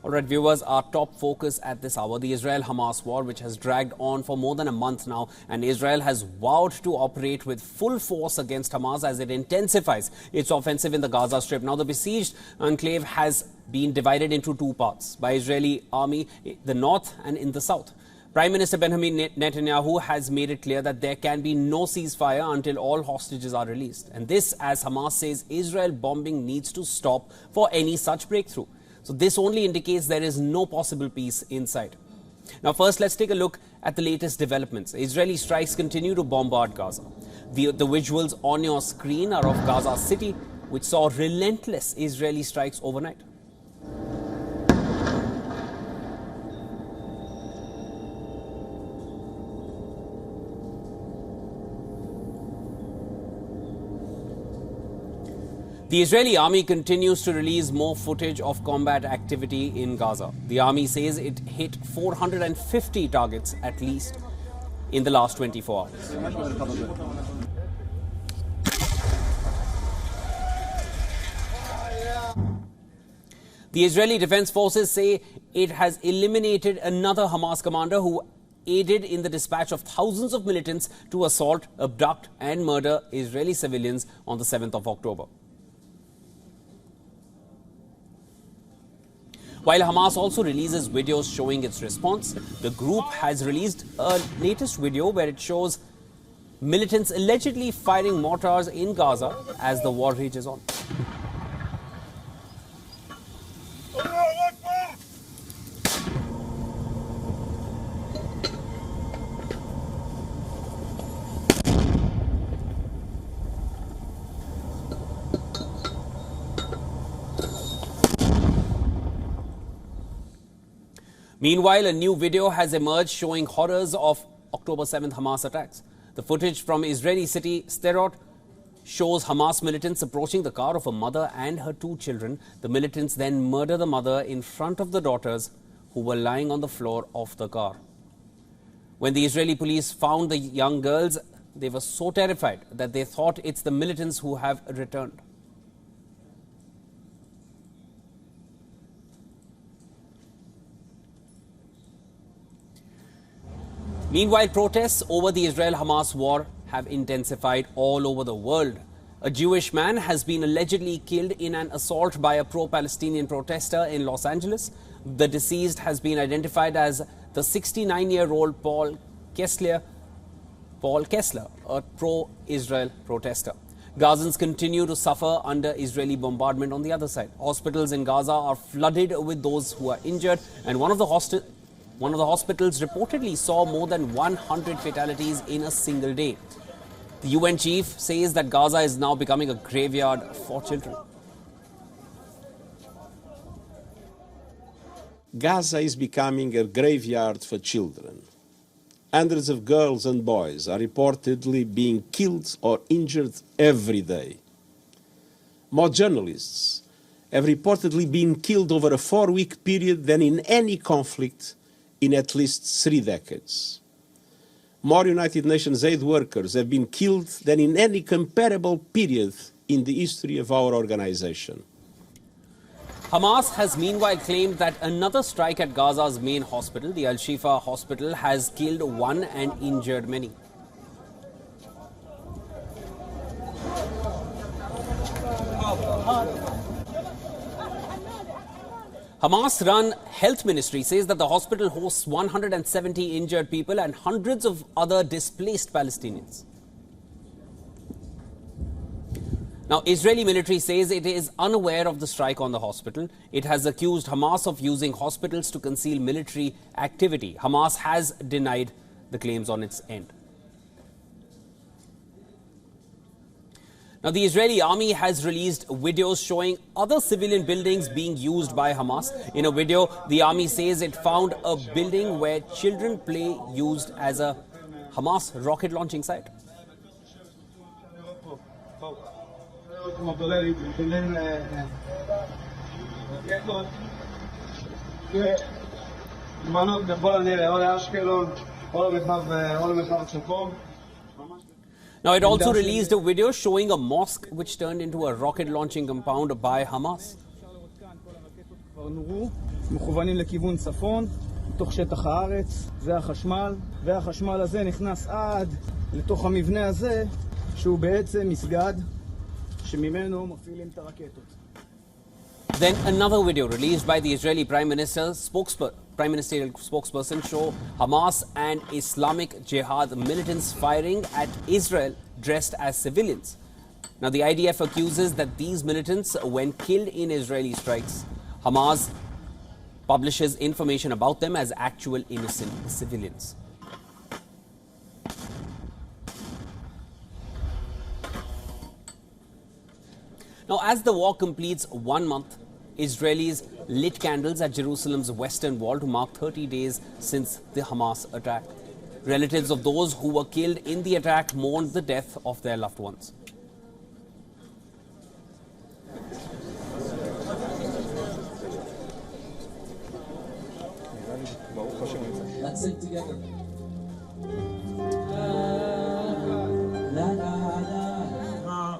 All right, viewers, our top focus at this hour, the Israel-Hamas war, which has dragged on for more than a month now, and Israel has vowed to operate with full force against Hamas as it intensifies its offensive in the Gaza Strip. Now, the besieged enclave has been divided into two parts by Israeli army, the north and in the south. Prime Minister Benjamin Netanyahu has made it clear that there can be no ceasefire until all hostages are released. And this, as Hamas says, Israel bombing needs to stop for any such breakthrough. So this only indicates there is no possible peace in sight. Now, first, let's take a look at the latest developments. Israeli strikes continue to bombard Gaza. The visuals on your screen are of Gaza City, which saw relentless Israeli strikes overnight. The Israeli army continues to release more footage of combat activity in Gaza. The army says it hit 450 targets at least in the last 24 hours. The Israeli Defense Forces say it has eliminated another Hamas commander who aided in the dispatch of thousands of militants to assault, abduct and murder Israeli civilians on the 7th of October. While Hamas also releases videos showing its response, the group has released a latest video where it shows militants allegedly firing mortars in Gaza as the war rages on. Meanwhile, a new video has emerged showing horrors of October 7th Hamas attacks. The footage from Israeli city Sderot shows Hamas militants approaching the car of a mother and her two children. The militants then murder the mother in front of the daughters who were lying on the floor of the car. When the Israeli police found the young girls, they were so terrified that they thought it's the militants who have returned. Meanwhile, protests over the Israel-Hamas war have intensified all over the world. A Jewish man has been allegedly killed in an assault by a pro-Palestinian protester in Los Angeles. The deceased has been identified as the 69-year-old Paul Kessler, a pro-Israel protester. Gazans continue to suffer under Israeli bombardment on the other side. Hospitals in Gaza are flooded with those who are injured, and one of the hospitals reportedly saw more than 100 fatalities in a single day. The UN chief says that Gaza is now becoming a graveyard for children. Gaza is becoming a graveyard for children. Hundreds of girls and boys are reportedly being killed or injured every day. More journalists have reportedly been killed over a 4-week period than in any conflict in at least 3 decades. More United Nations aid workers have been killed than in any comparable period in the history of our organization. Hamas has meanwhile claimed that another strike at Gaza's main hospital, the Al-Shifa hospital, has killed 1 and injured many. Hamas-run health ministry says that the hospital hosts 170 injured people and hundreds of other displaced Palestinians. Now, Israeli military says it is unaware of the strike on the hospital. It has accused Hamas of using hospitals to conceal military activity. Hamas has denied the claims on its end. Now, the Israeli army has released videos showing other civilian buildings being used by Hamas. In a video, the army says it found a building where children play used as a Hamas rocket launching site. Now, it also released a video showing a mosque which turned into a rocket launching compound by Hamas. מכוונים לכיוון צפון, מתוך שטח הארץ, זה החשמל, והחשמל הזה נכנס עד לתוך המבנה הזה, שהוא בעצם מסגד, שממנו מפעילים את הרקטות. Then another video released by the Israeli Prime Ministerial spokesperson show Hamas and Islamic Jihad militants firing at Israel dressed as civilians. Now the IDF accuses that these militants, when killed in Israeli strikes, Hamas publishes information about them as actual innocent civilians. Now, as the war completes 1 month, Israelis lit candles at Jerusalem's western wall to mark 30 days since the Hamas attack. Relatives of those who were killed in the attack mourned the death of their loved ones. Let's sing together.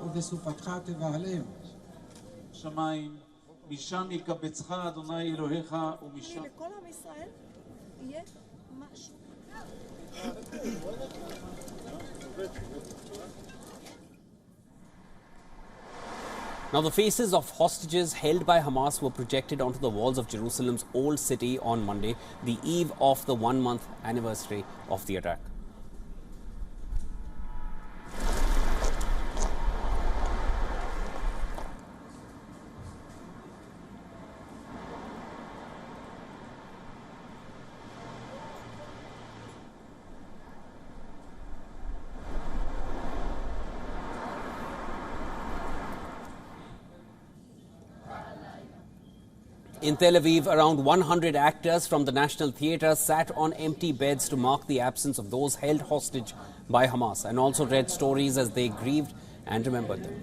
ובסופתך תבהלם. שמיים, משם יקבצך אדוני אלוהיך ומשם... לכל עם ישראל יהיה משהו. Now, the faces of hostages held by Hamas were projected onto the walls of Jerusalem's Old City on Monday, the eve of the 1-month anniversary of the attack. In Tel Aviv, around 100 actors from the National Theatre sat on empty beds to mark the absence of those held hostage by Hamas and also read stories as they grieved and remembered them.